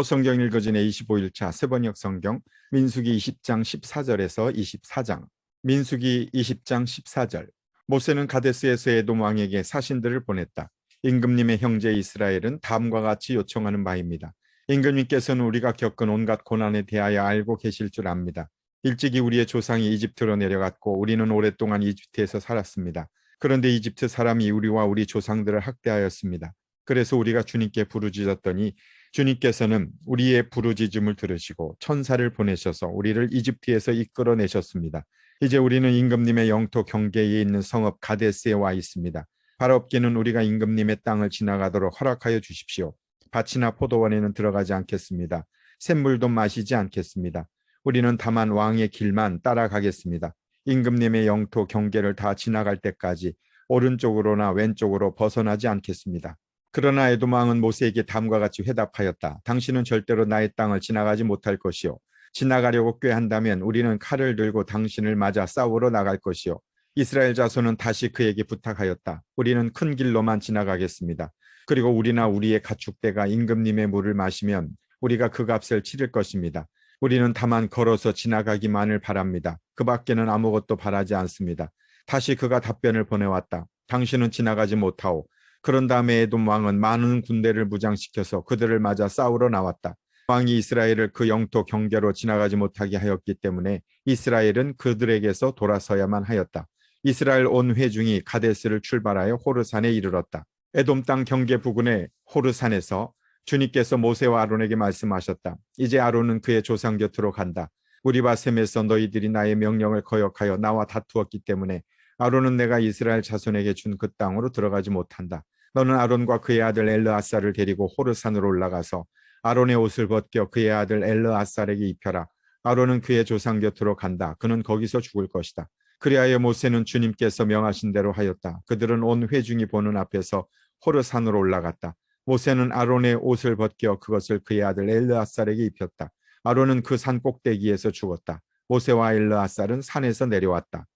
성경 읽어진의 25일차 세번역 성경 민수기 20장 14절에서 24장. 민수기 20장 14절. 모세는 가데스에서 에돔 왕에게 사신들을 보냈다. 임금님의 형제 이스라엘은 다음과 같이 요청하는 바입니다. 임금님께서는 우리가 겪은 온갖 고난에 대하여 알고 계실 줄 압니다. 일찍이 우리의 조상이 이집트로 내려갔고 우리는 오랫동안 이집트에서 살았습니다. 그런데 이집트 사람이 우리와 우리 조상들을 학대하였습니다. 그래서 우리가 주님께 부르짖었더니 주님께서는 우리의 부르짖음을 들으시고 천사를 보내셔서 우리를 이집트에서 이끌어내셨습니다. 이제 우리는 임금님의 영토 경계에 있는 성읍 가데스에 와 있습니다. 바롭기는 우리가 임금님의 땅을 지나가도록 허락하여 주십시오. 밭이나 포도원에는 들어가지 않겠습니다. 샘물도 마시지 않겠습니다. 우리는 다만 왕의 길만 따라가겠습니다. 임금님의 영토 경계를 다 지나갈 때까지 오른쪽으로나 왼쪽으로 벗어나지 않겠습니다. 그러나 에돔 왕은 모세에게 다음과 같이 회답하였다. 당신은 절대로 나의 땅을 지나가지 못할 것이요. 지나가려고 꾀한다면 우리는 칼을 들고 당신을 맞아 싸우러 나갈 것이요. 이스라엘 자손은 다시 그에게 부탁하였다. 우리는 큰 길로만 지나가겠습니다. 그리고 우리나 우리의 가축대가 임금님의 물을 마시면 우리가 그 값을 치를 것입니다. 우리는 다만 걸어서 지나가기만을 바랍니다. 그 밖에는 아무것도 바라지 않습니다. 다시 그가 답변을 보내왔다. 당신은 지나가지 못하오. 그런 다음에 에돔 왕은 많은 군대를 무장시켜서 그들을 맞아 싸우러 나왔다. 왕이 이스라엘을 그 영토 경계로 지나가지 못하게 하였기 때문에 이스라엘은 그들에게서 돌아서야만 하였다. 이스라엘 온 회중이 가데스를 출발하여 호르산에 이르렀다. 에돔 땅 경계 부근의 호르산에서 주님께서 모세와 아론에게 말씀하셨다. 이제 아론은 그의 조상 곁으로 간다. 무리바셈에서 너희들이 나의 명령을 거역하여 나와 다투었기 때문에 아론은 내가 이스라엘 자손에게 준 그 땅으로 들어가지 못한다. 너는 아론과 그의 아들 엘르아살을 데리고 호르산으로 올라가서 아론의 옷을 벗겨 그의 아들 엘르아살에게 입혀라. 아론은 그의 조상 곁으로 간다. 그는 거기서 죽을 것이다. 그리하여 모세는 주님께서 명하신 대로 하였다. 그들은 온 회중이 보는 앞에서 호르산으로 올라갔다. 모세는 아론의 옷을 벗겨 그것을 그의 아들 엘르아살에게 입혔다. 아론은 그 산 꼭대기에서 죽었다. 모세와 엘르아살은 산에서 내려왔다.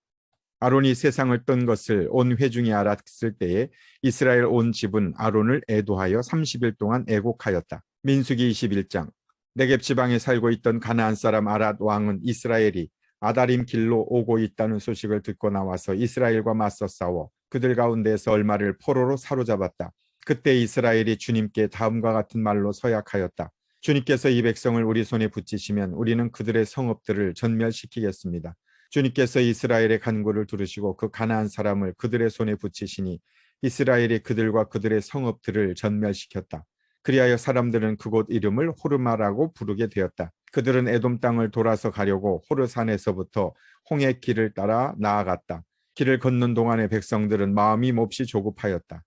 아론이 세상을 뜬 것을 온 회중이 알았을 때에 이스라엘 온 집은 아론을 애도하여 30일 동안 애곡하였다. 민수기 21장. 네겝 지방에 살고 있던 가나안 사람 아랏 왕은 이스라엘이 아다림 길로 오고 있다는 소식을 듣고 나와서 이스라엘과 맞서 싸워 그들 가운데서 얼마를 포로로 사로잡았다. 그때 이스라엘이 주님께 다음과 같은 말로 서약하였다. 주님께서 이 백성을 우리 손에 붙이시면 우리는 그들의 성읍들을 전멸시키겠습니다. 주님께서 이스라엘의 간구를 들으시고 그 가나안 사람을 그들의 손에 붙이시니 이스라엘이 그들과 그들의 성읍들을 전멸시켰다. 그리하여 사람들은 그곳 이름을 호르마라고 부르게 되었다. 그들은 에돔 땅을 돌아서 가려고 호르산에서부터 홍해 길을 따라 나아갔다. 길을 걷는 동안에 백성들은 마음이 몹시 조급하였다.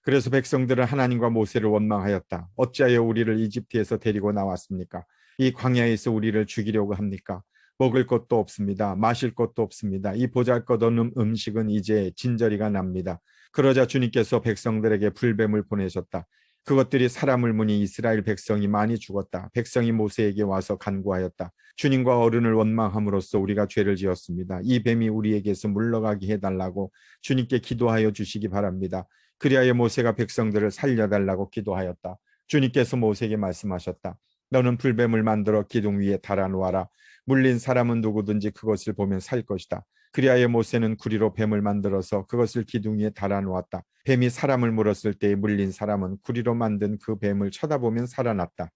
그래서 백성들은 하나님과 모세를 원망하였다. 어찌하여 우리를 이집트에서 데리고 나왔습니까? 이 광야에서 우리를 죽이려고 합니까? 먹을 것도 없습니다. 마실 것도 없습니다. 이 보잘것없는 음식은 이제 진저리가 납니다. 그러자 주님께서 백성들에게 불뱀을 보내셨다. 그것들이 사람을 무니 이스라엘 백성이 많이 죽었다. 백성이 모세에게 와서 간구하였다. 주님과 어른을 원망함으로써 우리가 죄를 지었습니다. 이 뱀이 우리에게서 물러가게 해달라고 주님께 기도하여 주시기 바랍니다. 그리하여 모세가 백성들을 살려달라고 기도하였다. 주님께서 모세에게 말씀하셨다. 너는 불뱀을 만들어 기둥 위에 달아놓아라. 물린 사람은 누구든지 그것을 보면 살 것이다. 그리하여 모세는 구리로 뱀을 만들어서 그것을 기둥 위에 달아놓았다. 뱀이 사람을 물었을 때에 물린 사람은 구리로 만든 그 뱀을 쳐다보면 살아났다.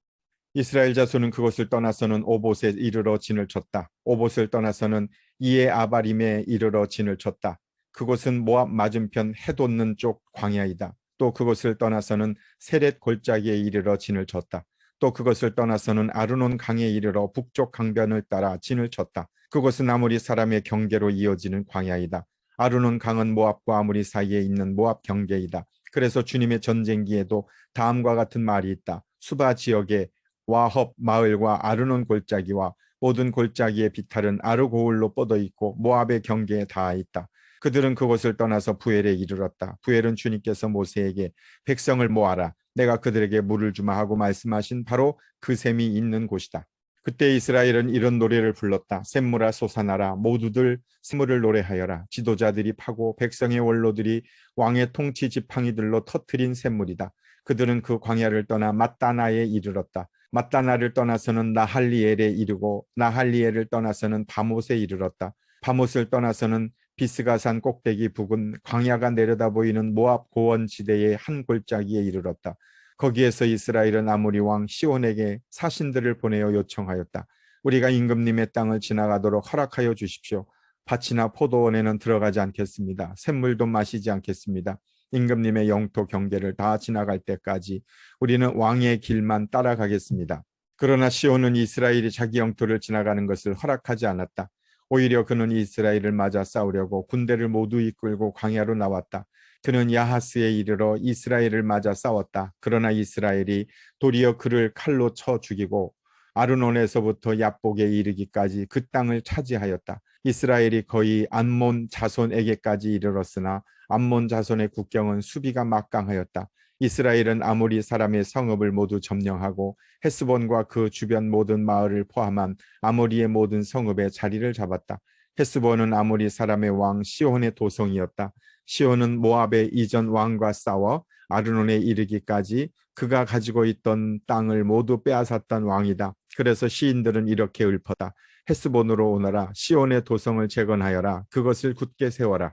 이스라엘 자손은 그것을 떠나서는 오봇에 이르러 진을 쳤다. 오봇을 떠나서는 이에 아바림에 이르러 진을 쳤다. 그곳은 모압 맞은편 해 돋는 쪽 광야이다. 또 그것을 떠나서는 세렛 골짜기에 이르러 진을 쳤다. 또 그것을 떠나서는 아르논 강에 이르러 북쪽 강변을 따라 진을 쳤다. 그곳은 아모리 사람의 경계로 이어지는 광야이다. 아르논 강은 모압과 아모리 사이에 있는 모압 경계이다. 그래서 주님의 전쟁기에도 다음과 같은 말이 있다. 수바 지역에 와헙 마을과 아르논 골짜기와 모든 골짜기의 비탈은 아르고울로 뻗어 있고 모압의 경계에 닿아 있다. 그들은 그곳을 떠나서 부엘에 이르렀다. 부엘은 주님께서 모세에게 백성을 모아라. 내가 그들에게 물을 주마 하고 말씀하신 바로 그 샘이 있는 곳이다. 그때 이스라엘은 이런 노래를 불렀다. 샘물아 솟아나라. 모두들 샘물을 노래하여라. 지도자들이 파고 백성의 원로들이 왕의 통치 지팡이들로 터뜨린 샘물이다. 그들은 그 광야를 떠나 맛다나에 이르렀다. mat다나를 떠나서는 나할리엘에 이르고 나할리엘을 떠나서는 바못에 이르렀다. 바못을 떠나서는 비스가산 꼭대기 부근 광야가 내려다 보이는 모압 고원 지대의 한 골짜기에 이르렀다. 거기에서 이스라엘은 아모리 왕 시온에게 사신들을 보내어 요청하였다. 우리가 임금님의 땅을 지나가도록 허락하여 주십시오. 밭이나 포도원에는 들어가지 않겠습니다. 샘물도 마시지 않겠습니다. 임금님의 영토 경계를 다 지나갈 때까지 우리는 왕의 길만 따라가겠습니다. 그러나 시온은 이스라엘이 자기 영토를 지나가는 것을 허락하지 않았다. 오히려 그는 이스라엘을 맞아 싸우려고 군대를 모두 이끌고 광야로 나왔다. 그는 야하스에 이르러 이스라엘을 맞아 싸웠다. 그러나 이스라엘이 도리어 그를 칼로 쳐 죽이고 아르논에서부터 야복에 이르기까지 그 땅을 차지하였다. 이스라엘이 거의 암몬 자손에게까지 이르렀으나 암몬 자손의 국경은 수비가 막강하였다. 이스라엘은 아모리 사람의 성읍을 모두 점령하고 헤스본과 그 주변 모든 마을을 포함한 아모리의 모든 성읍에 자리를 잡았다. 헤스본은 아모리 사람의 왕 시온의 도성이었다. 시온은 모압의 이전 왕과 싸워 아르논에 이르기까지 그가 가지고 있던 땅을 모두 빼앗았던 왕이다. 그래서 시인들은 이렇게 읊었다. 헤스본으로 오너라. 시온의 도성을 재건하여라. 그것을 굳게 세워라.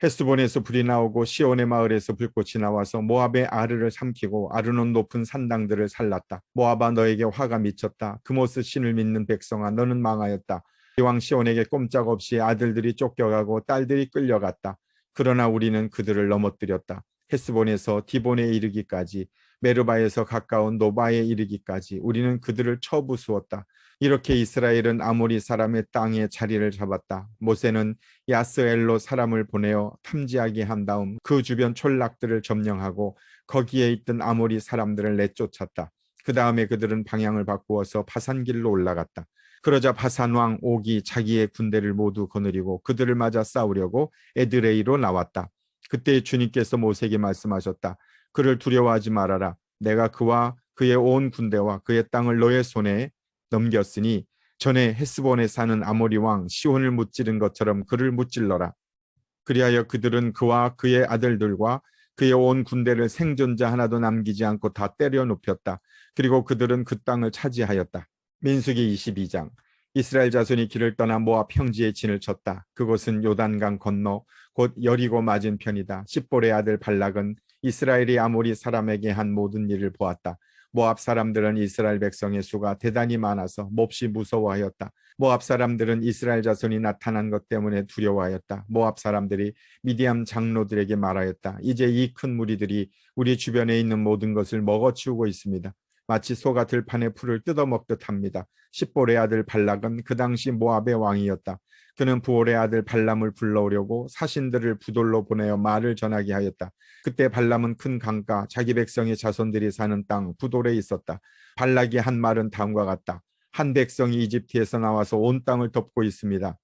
헤스본에서 불이 나오고 시온의 마을에서 불꽃이 나와서 모압의 아르를 삼키고 아르논 높은 산당들을 살랐다. 모압아 너에게 화가 미쳤다. 그모스 신을 믿는 백성아 너는 망하였다. 이왕 시온에게 꼼짝없이 아들들이 쫓겨가고 딸들이 끌려갔다. 그러나 우리는 그들을 넘어뜨렸다. 헤스본에서 디본에 이르기까지 메르바에서 가까운 노바에 이르기까지 우리는 그들을 쳐부수었다. 이렇게 이스라엘은 아모리 사람의 땅에 자리를 잡았다. 모세는 야스엘로 사람을 보내어 탐지하게 한 다음 그 주변 촌락들을 점령하고 거기에 있던 아모리 사람들을 내쫓았다. 그 다음에 그들은 방향을 바꾸어서 바산길로 올라갔다. 그러자 바산 왕 옥이 자기의 군대를 모두 거느리고 그들을 맞아 싸우려고 에드레이로 나왔다. 그때 주님께서 모세에게 말씀하셨다. 그를 두려워하지 말아라. 내가 그와 그의 온 군대와 그의 땅을 너의 손에 넘겼으니 전에 헤스본에 사는 아모리 왕 시온을 무찌른 것처럼 그를 무찔러라. 그리하여 그들은 그와 그의 아들들과 그의 온 군대를 생존자 하나도 남기지 않고 다 때려 눕혔다. 그리고 그들은 그 땅을 차지하였다. 민수기 22장. 이스라엘 자손이 길을 떠나 모압 평지에 진을 쳤다. 그곳은 요단강 건너 곧 여리고 맞은편이다. 십볼의 아들 발락은 이스라엘이 아모리 사람에게 한 모든 일을 보았다. 모압 사람들은 이스라엘 백성의 수가 대단히 많아서 몹시 무서워하였다. 모압 사람들은 이스라엘 자손이 나타난 것 때문에 두려워하였다. 모압 사람들이 미디안 장로들에게 말하였다. 이제 이 큰 무리들이 우리 주변에 있는 모든 것을 먹어치우고 있습니다. 마치 소가 들판에 풀을 뜯어먹듯 합니다. 십볼의 아들 발락은 그 당시 모압의 왕이었다. 그는 부올의 아들 발람을 불러오려고 사신들을 부돌로 보내어 말을 전하게 하였다. 그때 발람은 큰 강가 자기 백성의 자손들이 사는 땅 부돌에 있었다. 발락이 한 말은 다음과 같다. 한 백성이 이집트에서 나와서 온 땅을 덮고 있습니다.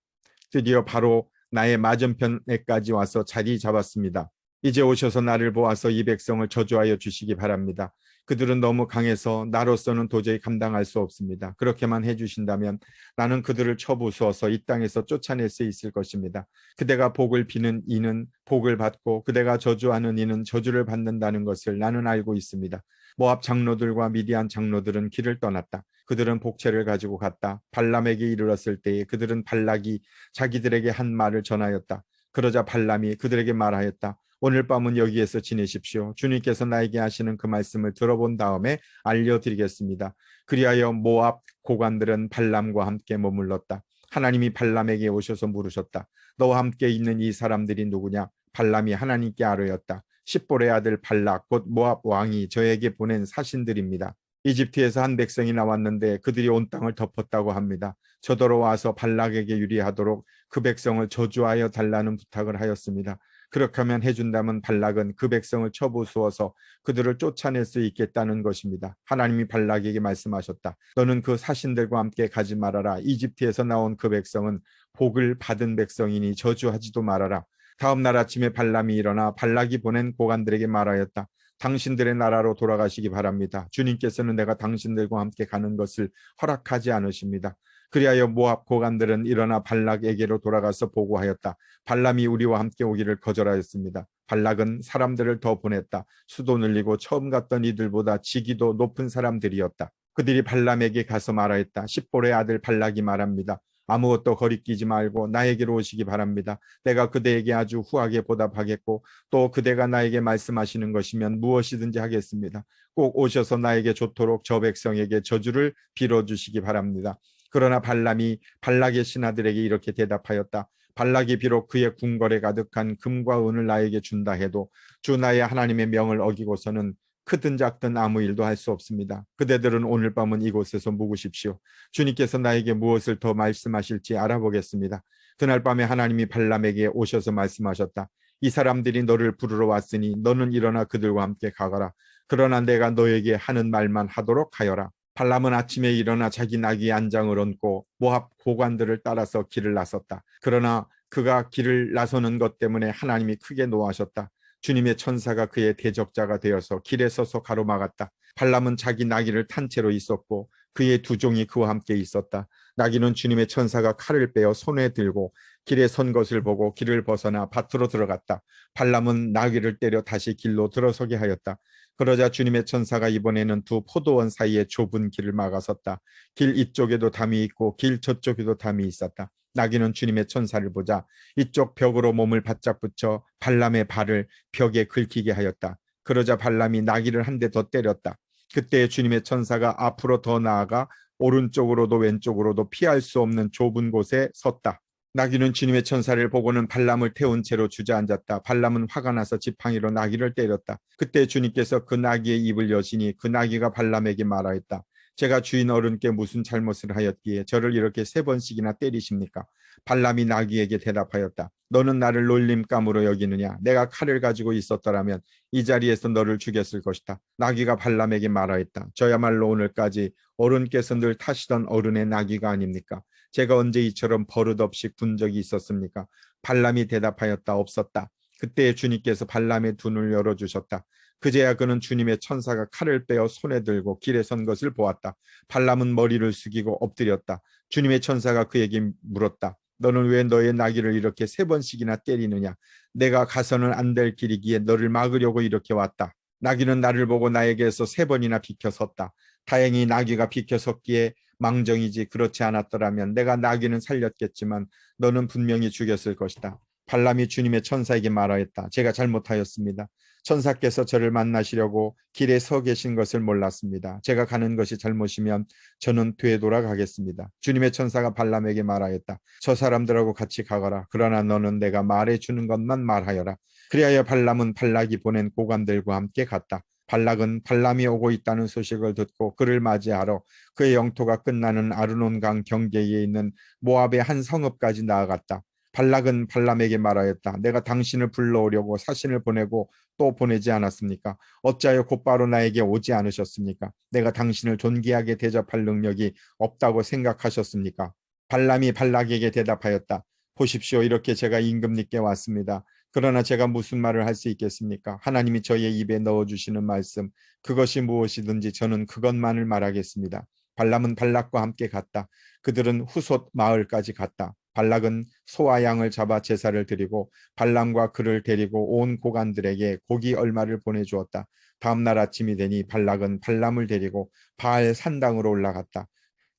드디어 바로 나의 맞은편에까지 와서 자리 잡았습니다. 이제 오셔서 나를 보아서 이 백성을 저주하여 주시기 바랍니다. 그들은 너무 강해서 나로서는 도저히 감당할 수 없습니다. 그렇게만 해주신다면 나는 그들을 쳐부수어서 이 땅에서 쫓아낼 수 있을 것입니다. 그대가 복을 비는 이는 복을 받고 그대가 저주하는 이는 저주를 받는다는 것을 나는 알고 있습니다. 모압 장로들과 미디안 장로들은 길을 떠났다. 그들은 복채를 가지고 갔다. 발람에게 이르렀을 때에 그들은 발락이 자기들에게 한 말을 전하였다. 그러자 발람이 그들에게 말하였다. 오늘 밤은 여기에서 지내십시오. 주님께서 나에게 하시는 그 말씀을 들어본 다음에 알려드리겠습니다. 그리하여 모압 고관들은 발람과 함께 머물렀다. 하나님이 발람에게 오셔서 물으셨다. 너와 함께 있는 이 사람들이 누구냐? 발람이 하나님께 아뢰었다. 십볼의 아들 발락 곧 모압 왕이 저에게 보낸 사신들입니다. 이집트에서 한 백성이 나왔는데 그들이 온 땅을 덮었다고 합니다. 저더러 와서 발락에게 유리하도록 그 백성을 저주하여 달라는 부탁을 하였습니다. 그렇게 하면 해준다면 발락은 그 백성을 쳐부수어서 그들을 쫓아낼 수 있겠다는 것입니다. 하나님이 발락에게 말씀하셨다. 너는 그 사신들과 함께 가지 말아라. 이집트에서 나온 그 백성은 복을 받은 백성이니 저주하지도 말아라. 다음 날 아침에 발람이 일어나 발락이 보낸 고관들에게 말하였다. 당신들의 나라로 돌아가시기 바랍니다. 주님께서는 내가 당신들과 함께 가는 것을 허락하지 않으십니다. 그리하여 모압 고관들은 일어나 발락에게로 돌아가서 보고하였다. 발람이 우리와 함께 오기를 거절하였습니다. 발락은 사람들을 더 보냈다. 수도 늘리고 처음 갔던 이들보다 직위도 높은 사람들이었다. 그들이 발람에게 가서 말하였다. 십볼의 아들 발락이 말합니다. 아무것도 거리끼지 말고 나에게로 오시기 바랍니다. 내가 그대에게 아주 후하게 보답하겠고 또 그대가 나에게 말씀하시는 것이면 무엇이든지 하겠습니다. 꼭 오셔서 나에게 좋도록 저 백성에게 저주를 빌어주시기 바랍니다. 그러나 발람이 발락의 신하들에게 이렇게 대답하였다. 발락이 비록 그의 궁궐에 가득한 금과 은을 나에게 준다 해도 주 나의 하나님의 명을 어기고서는 크든 작든 아무 일도 할 수 없습니다. 그대들은 오늘 밤은 이곳에서 묵으십시오. 주님께서 나에게 무엇을 더 말씀하실지 알아보겠습니다. 그날 밤에 하나님이 발람에게 오셔서 말씀하셨다. 이 사람들이 너를 부르러 왔으니 너는 일어나 그들과 함께 가거라. 그러나 내가 너에게 하는 말만 하도록 하여라. 발람은 아침에 일어나 자기 나귀 안장을 얹고 모압 고관들을 따라서 길을 나섰다. 그러나 그가 길을 나서는 것 때문에 하나님이 크게 노하셨다. 주님의 천사가 그의 대적자가 되어서 길에 서서 가로막았다. 발람은 자기 나귀를 탄 채로 있었고 그의 두 종이 그와 함께 있었다. 나귀는 주님의 천사가 칼을 빼어 손에 들고 길에 선 것을 보고 길을 벗어나 밭으로 들어갔다. 발람은 나귀를 때려 다시 길로 들어서게 하였다. 그러자 주님의 천사가 이번에는 두 포도원 사이에 좁은 길을 막아섰다. 길 이쪽에도 담이 있고 길 저쪽에도 담이 있었다. 나귀는 주님의 천사를 보자 이쪽 벽으로 몸을 바짝 붙여 발람의 발을 벽에 긁히게 하였다. 그러자 발람이 나귀를 한 대 더 때렸다. 그때 주님의 천사가 앞으로 더 나아가 오른쪽으로도 왼쪽으로도 피할 수 없는 좁은 곳에 섰다. 나귀는 주님의 천사를 보고는 발람을 태운 채로 주저앉았다. 발람은 화가 나서 지팡이로 나귀를 때렸다. 그때 주님께서 그 나귀의 입을 여시니 그 나귀가 발람에게 말하였다. 제가 주인 어른께 무슨 잘못을 하였기에 저를 이렇게 3번씩이나 때리십니까? 발람이 나귀에게 대답하였다. 너는 나를 놀림감으로 여기느냐? 내가 칼을 가지고 있었더라면 이 자리에서 너를 죽였을 것이다. 나귀가 발람에게 말하였다. 저야말로 오늘까지 어른께서 늘 타시던 어른의 나귀가 아닙니까? 제가 언제 이처럼 버릇없이 군 적이 있었습니까? 발람이 대답하였다. 없었다. 그때 주님께서 발람의 두 눈을 열어주셨다. 그제야 그는 주님의 천사가 칼을 빼어 손에 들고 길에 선 것을 보았다. 발람은 머리를 숙이고 엎드렸다. 주님의 천사가 그에게 물었다. 너는 왜 너의 나귀를 이렇게 3번씩이나 때리느냐? 내가 가서는 안 될 길이기에 너를 막으려고 이렇게 왔다. 나귀는 나를 보고 나에게서 3번이나 비켜섰다. 다행히 나귀가 비켜섰기에 망정이지 그렇지 않았더라면 내가 나귀는 살렸겠지만 너는 분명히 죽였을 것이다. 발람이 주님의 천사에게 말하였다. 제가 잘못하였습니다. 천사께서 저를 만나시려고 길에 서 계신 것을 몰랐습니다. 제가 가는 것이 잘못이면 저는 되돌아가겠습니다. 주님의 천사가 발람에게 말하였다. 저 사람들하고 같이 가거라. 그러나 너는 내가 말해주는 것만 말하여라. 그리하여 발람은 발락이 보낸 고관들과 함께 갔다. 발락은 발람이 오고 있다는 소식을 듣고 그를 맞이하러 그의 영토가 끝나는 아르논강 경계에 있는 모압의 한 성읍까지 나아갔다. 발락은 발람에게 말하였다. 내가 당신을 불러오려고 사신을 보내고 또 보내지 않았습니까? 어찌하여 곧바로 나에게 오지 않으셨습니까? 내가 당신을 존귀하게 대접할 능력이 없다고 생각하셨습니까? 발람이 발락에게 대답하였다. 보십시오. 이렇게 제가 임금님께 왔습니다. 그러나 제가 무슨 말을 할 수 있겠습니까? 하나님이 저의 입에 넣어주시는 말씀, 그것이 무엇이든지 저는 그것만을 말하겠습니다. 발람은 발락과 함께 갔다. 그들은 후솥 마을까지 갔다. 발락은 소와 양을 잡아 제사를 드리고 발람과 그를 데리고 온 고관들에게 고기 얼마를 보내주었다. 다음 날 아침이 되니 발락은 발람을 데리고 바알 산당으로 올라갔다.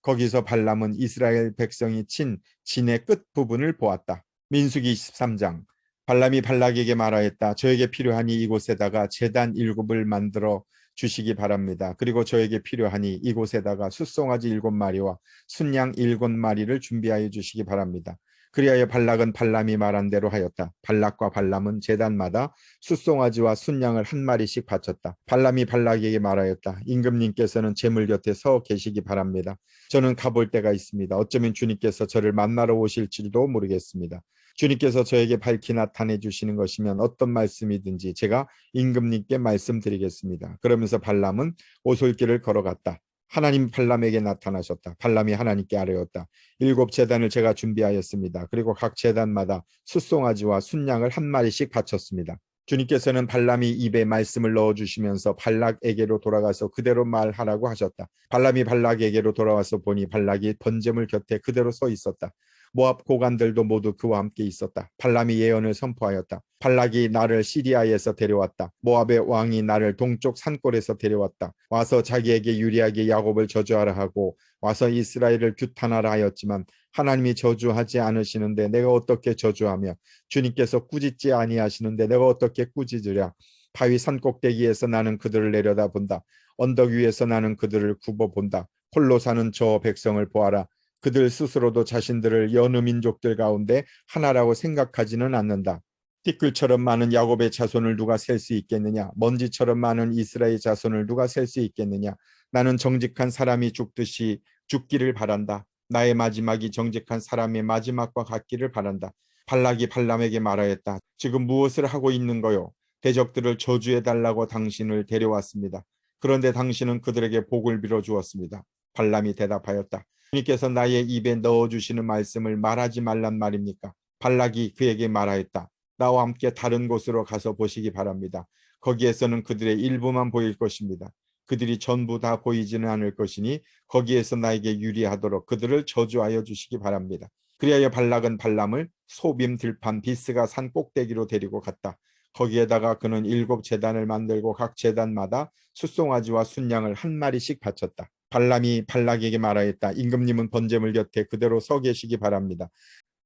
거기서 발람은 이스라엘 백성이 친 진의 끝부분을 보았다. 민수기 23장. 발람이 발락에게 말하였다. 저에게 필요하니 이곳에다가 제단 7을 만들어 주시기 바랍니다. 그리고 저에게 필요하니 이곳에다가 숫송아지 7마리와 순양 7마리를 준비하여 주시기 바랍니다. 그리하여 발락은 발람이 말한 대로 하였다. 발락과 발람은 제단마다 숫송아지와 순양을 1마리씩 바쳤다. 발람이 발락에게 말하였다. 임금님께서는 제물 곁에 서 계시기 바랍니다. 저는 가볼 데가 있습니다. 어쩌면 주님께서 저를 만나러 오실지도 모르겠습니다. 주님께서 저에게 밝히 나타내 주시는 것이면 어떤 말씀이든지 제가 임금님께 말씀드리겠습니다. 그러면서 발람은 오솔길을 걸어갔다. 하나님 발람에게 나타나셨다. 발람이 하나님께 아뢰었다. 7제단을 제가 준비하였습니다. 그리고 각 제단마다 숫송아지와 순양을 1마리씩 바쳤습니다. 주님께서는 발람이 입에 말씀을 넣어주시면서 발락에게로 돌아가서 그대로 말하라고 하셨다. 발람이 발락에게로 돌아와서 보니 발락이 번제물 곁에 그대로 서 있었다. 모압 고관들도 모두 그와 함께 있었다. 발람이 예언을 선포하였다. 발락이 나를 시리아에서 데려왔다. 모압의 왕이 나를 동쪽 산골에서 데려왔다. 와서 자기에게 유리하게 야곱을 저주하라 하고 와서 이스라엘을 규탄하라 하였지만 하나님이 저주하지 않으시는데 내가 어떻게 저주하며 주님께서 꾸짖지 아니하시는데 내가 어떻게 꾸짖으랴. 바위 산꼭대기에서 나는 그들을 내려다본다. 언덕 위에서 나는 그들을 굽어본다. 홀로 사는 저 백성을 보아라. 그들 스스로도 자신들을 여느 민족들 가운데 하나라고 생각하지는 않는다. 티끌처럼 많은 야곱의 자손을 누가 셀 수 있겠느냐? 먼지처럼 많은 이스라엘 자손을 누가 셀 수 있겠느냐? 나는 정직한 사람이 죽듯이 죽기를 바란다. 나의 마지막이 정직한 사람의 마지막과 같기를 바란다. 발락이 발람에게 말하였다. 지금 무엇을 하고 있는 거요? 대적들을 저주해달라고 당신을 데려왔습니다. 그런데 당신은 그들에게 복을 빌어 주었습니다. 발람이 대답하였다. 주님께서 나의 입에 넣어주시는 말씀을 말하지 말란 말입니까? 발락이 그에게 말하였다. 나와 함께 다른 곳으로 가서 보시기 바랍니다. 거기에서는 그들의 일부만 보일 것입니다. 그들이 전부 다 보이지는 않을 것이니 거기에서 나에게 유리하도록 그들을 저주하여 주시기 바랍니다. 그리하여 발락은 발람을 소빔 들판 비스가 산 꼭대기로 데리고 갔다. 거기에다가 그는 7 제단을 만들고 각 제단마다 숫송아지와 순양을 한 마리씩 바쳤다. 발람이 발락에게 말하였다. 임금님은 번제물 곁에 그대로 서 계시기 바랍니다.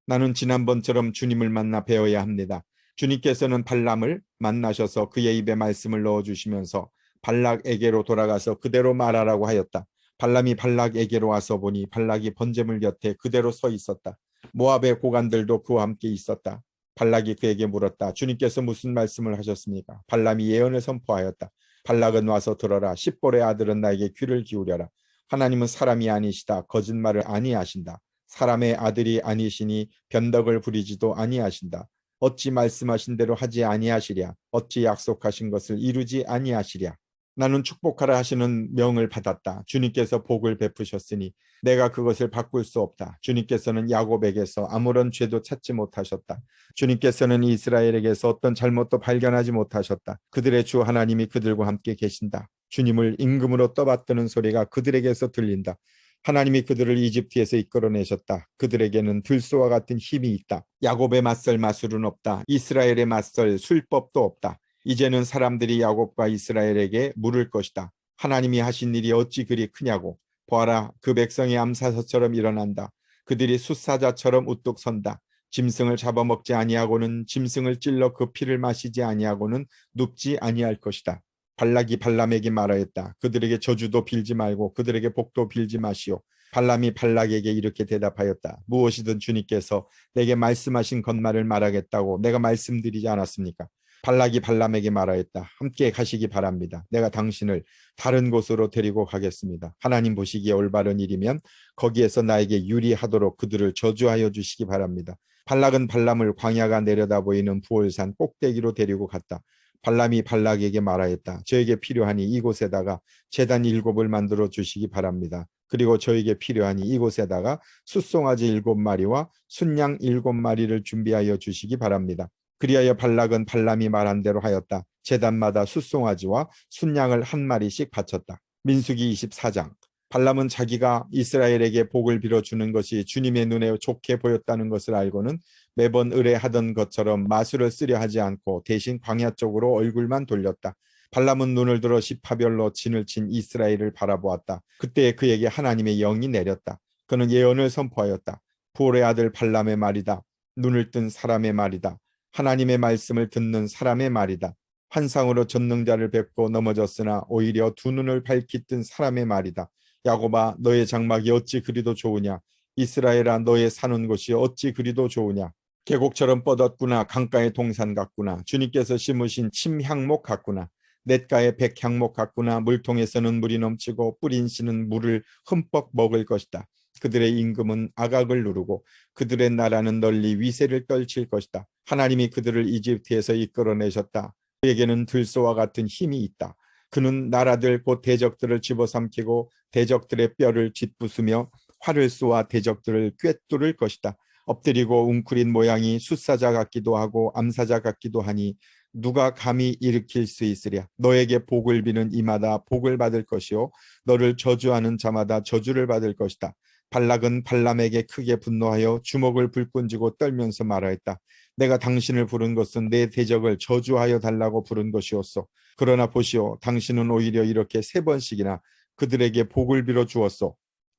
나는 지난번처럼 주님을 만나 배워야 합니다. 주님께서는 발람을 만나셔서 그의 입에 말씀을 넣어주시면서 발락에게로 돌아가서 그대로 말하라고 하였다. 발람이 발락에게로 와서 보니 발락이 번제물 곁에 그대로 서 있었다. 모압의 고관들도 그와 함께 있었다. 발락이 그에게 물었다. 주님께서 무슨 말씀을 하셨습니까? 발람이 예언을 선포하였다. 발락은 와서 들어라. 십볼의 아들은 나에게 귀를 기울여라. 하나님은 사람이 아니시다. 거짓말을 아니하신다. 사람의 아들이 아니시니 변덕을 부리지도 아니하신다. 어찌 말씀하신 대로 하지 아니하시랴. 어찌 약속하신 것을 이루지 아니하시랴. 나는 축복하라 하시는 명을 받았다. 주님께서 복을 베푸셨으니 내가 그것을 바꿀 수 없다. 주님께서는 야곱에게서 아무런 죄도 찾지 못하셨다. 주님께서는 이스라엘에게서 어떤 잘못도 발견하지 못하셨다. 그들의 주 하나님이 그들과 함께 계신다. 주님을 임금으로 떠받드는 소리가 그들에게서 들린다. 하나님이 그들을 이집트에서 이끌어내셨다. 그들에게는 들소와 같은 힘이 있다. 야곱에 맞설 마술은 없다. 이스라엘에 맞설 술법도 없다. 이제는 사람들이 야곱과 이스라엘에게 물을 것이다. 하나님이 하신 일이 어찌 그리 크냐고. 보아라, 그 백성이 암사자처럼 일어난다. 그들이 숫사자처럼 우뚝 선다. 짐승을 잡아먹지 아니하고는 짐승을 찔러 그 피를 마시지 아니하고는 눕지 아니할 것이다. 발락이 발람에게 말하였다. 그들에게 저주도 빌지 말고 그들에게 복도 빌지 마시오. 발람이 발락에게 이렇게 대답하였다. 무엇이든 주님께서 내게 말씀하신 것만을 말하겠다고 내가 말씀드리지 않았습니까? 발락이 발람에게 말하였다. 함께 가시기 바랍니다. 내가 당신을 다른 곳으로 데리고 가겠습니다. 하나님 보시기에 올바른 일이면 거기에서 나에게 유리하도록 그들을 저주하여 주시기 바랍니다. 발락은 발람을 광야가 내려다 보이는 부올산 꼭대기로 데리고 갔다. 발람이 발락에게 말하였다. 저에게 필요하니 이곳에다가 제단 7을 만들어 주시기 바랍니다. 그리고 저에게 필요하니 이곳에다가 숫송아지 7마리와 순양 7마리를 준비하여 주시기 바랍니다. 그리하여 발락은 발람이 말한 대로 하였다. 제단마다 숫송아지와 순양을 한 마리씩 바쳤다. 민수기 24장. 발람은 자기가 이스라엘에게 복을 빌어주는 것이 주님의 눈에 좋게 보였다는 것을 알고는 매번 의뢰하던 것처럼 마술을 쓰려 하지 않고 대신 광야 쪽으로 얼굴만 돌렸다. 발람은 눈을 들어 시파별로 진을 친 이스라엘을 바라보았다. 그때 그에게 하나님의 영이 내렸다. 그는 예언을 선포하였다. 부올의 아들 발람의 말이다. 눈을 뜬 사람의 말이다. 하나님의 말씀을 듣는 사람의 말이다. 환상으로 전능자를 뵙고 넘어졌으나 오히려 두 눈을 밝히 뜬 사람의 말이다. 야곱아, 너의 장막이 어찌 그리도 좋으냐. 이스라엘아, 너의 사는 곳이 어찌 그리도 좋으냐. 계곡처럼 뻗었구나. 강가의 동산 같구나. 주님께서 심으신 침향목 같구나. 냇가의 백향목 같구나. 물통에서는 물이 넘치고 뿌린 씨는 물을 흠뻑 먹을 것이다. 그들의 임금은 아각을 누르고 그들의 나라는 널리 위세를 떨칠 것이다. 하나님이 그들을 이집트에서 이끌어내셨다. 그에게는 들소와 같은 힘이 있다. 그는 나라들 곧 대적들을 집어삼키고 대적들의 뼈를 짓부수며 활을 쏘아 대적들을 꿰뚫을 것이다. 엎드리고 웅크린 모양이 숫사자 같기도 하고 암사자 같기도 하니 누가 감히 일으킬 수 있으랴. 너에게 복을 비는 이마다 복을 받을 것이요 너를 저주하는 자마다 저주를 받을 것이다. 발락은 발람에게 크게 분노하여 주먹을 불끈 쥐고 떨면서 말하였다. 내가 당신을 부른 것은 내 대적을 저주하여 달라고 부른 것이었소. 그러나 보시오, 당신은 오히려 이렇게 3번씩이나 그들에게 복을 빌어 주었소.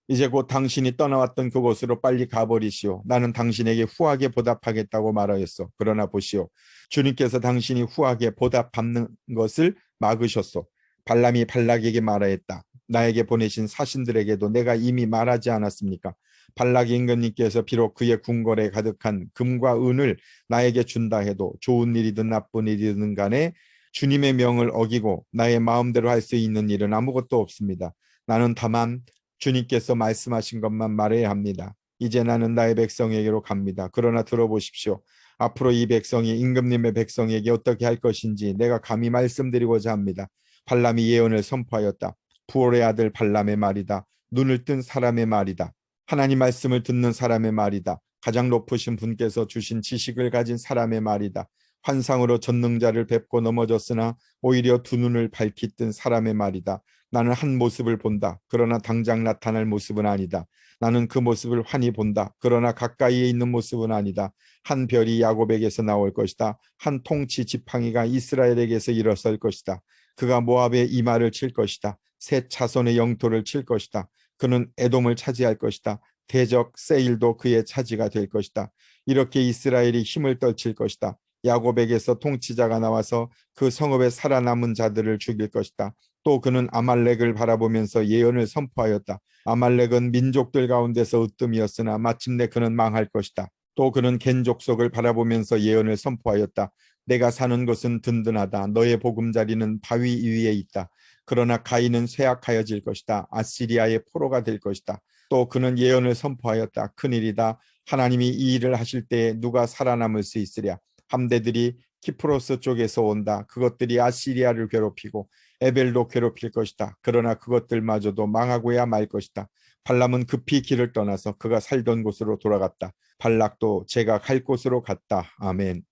이제 곧 당신이 떠나왔던 그곳으로 빨리 가버리시오. 나는 당신에게 후하게 보답하겠다고 말하였소. 그러나 보시오, 주님께서 당신이 후하게 보답받는 것을 막으셨소. 발람이 발락에게 말하였다. 나에게 보내신 사신들에게도 내가 이미 말하지 않았습니까? 발락 임금님께서 비록 그의 궁궐에 가득한 금과 은을 나에게 준다 해도 좋은 일이든 나쁜 일이든 간에 주님의 명을 어기고 나의 마음대로 할 수 있는 일은 아무것도 없습니다. 나는 다만 주님께서 말씀하신 것만 말해야 합니다. 이제 나는 나의 백성에게로 갑니다. 그러나 들어보십시오. 앞으로 이 백성이 임금님의 백성에게 어떻게 할 것인지 내가 감히 말씀드리고자 합니다. 발람이 예언을 선포하였다. 부올의 아들 발람의 말이다. 눈을 뜬 사람의 말이다. 하나님 말씀을 듣는 사람의 말이다. 가장 높으신 분께서 주신 지식을 가진 사람의 말이다. 환상으로 전능자를 뵙고 넘어졌으나 오히려 두 눈을 밝히 뜬 사람의 말이다. 나는 한 모습을 본다. 그러나 당장 나타날 모습은 아니다. 나는 그 모습을 환히 본다. 그러나 가까이에 있는 모습은 아니다. 한 별이 야곱에게서 나올 것이다. 한 통치 지팡이가 이스라엘에게서 일어설 것이다. 그가 모압의 이마를 칠 것이다. 셋 자손의 영토를 칠 것이다. 그는 에돔을 차지할 것이다. 대적 세일도 그의 차지가 될 것이다. 이렇게 이스라엘이 힘을 떨칠 것이다. 야곱에게서 통치자가 나와서 그 성읍에 살아남은 자들을 죽일 것이다. 또 그는 아말렉을 바라보면서 예언을 선포하였다. 아말렉은 민족들 가운데서 으뜸이었으나 마침내 그는 망할 것이다. 또 그는 겐 족속을 바라보면서 예언을 선포하였다. 내가 사는 것은 든든하다. 너의 보금자리는 바위 위에 있다. 그러나 가인은 쇠약하여질 것이다. 아시리아의 포로가 될 것이다. 또 그는 예언을 선포하였다. 큰일이다. 하나님이 이 일을 하실 때에 누가 살아남을 수 있으랴. 함대들이 키프로스 쪽에서 온다. 그것들이 아시리아를 괴롭히고 에벨도 괴롭힐 것이다. 그러나 그것들마저도 망하고야 말 것이다. 발람은 급히 길을 떠나서 그가 살던 곳으로 돌아갔다. 발락도 제가 갈 곳으로 갔다. 아멘.